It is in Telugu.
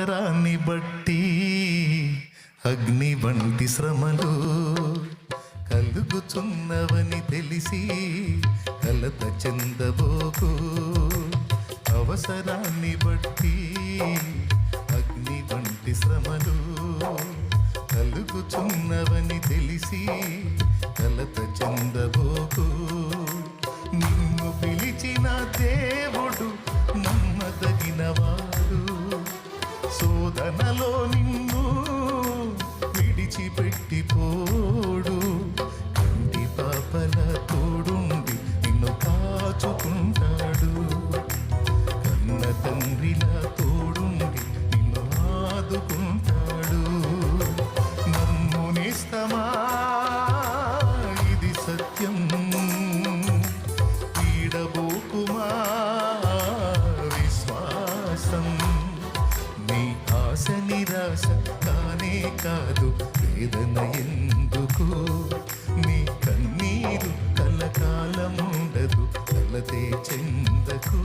అవసరాన్ని బట్టి అగ్ని వంటి శ్రమలు కలుగుచున్నవని తెలిసి కలత చెందబోకు. అవసరాన్ని బట్టి అగ్ని వంటి శ్రమలు కలుగుచున్నవని తెలిసి కలత చెందబోకు. నిన్ను పిలిచిన దేవుడు నమ్మదగినవాడు. శోధనలో నిన్ను విడిచిపెట్టిపోడు. కంటి పాపల తోడుండి నిన్ను కాచుకుంటాడు. కన్న తండ్రిలా తోడుండి నిన్ను ఆదుకుంటాడు. నమ్మునిస్తమా ఇది సత్యం, వీడబోకుమా విశ్వాసం. నీ ఆశ నిరాశ కానే కాదు, వేదన ఎందుకు? నీ కన్నీరు కలకాలముండదు, కలతే చెందకు.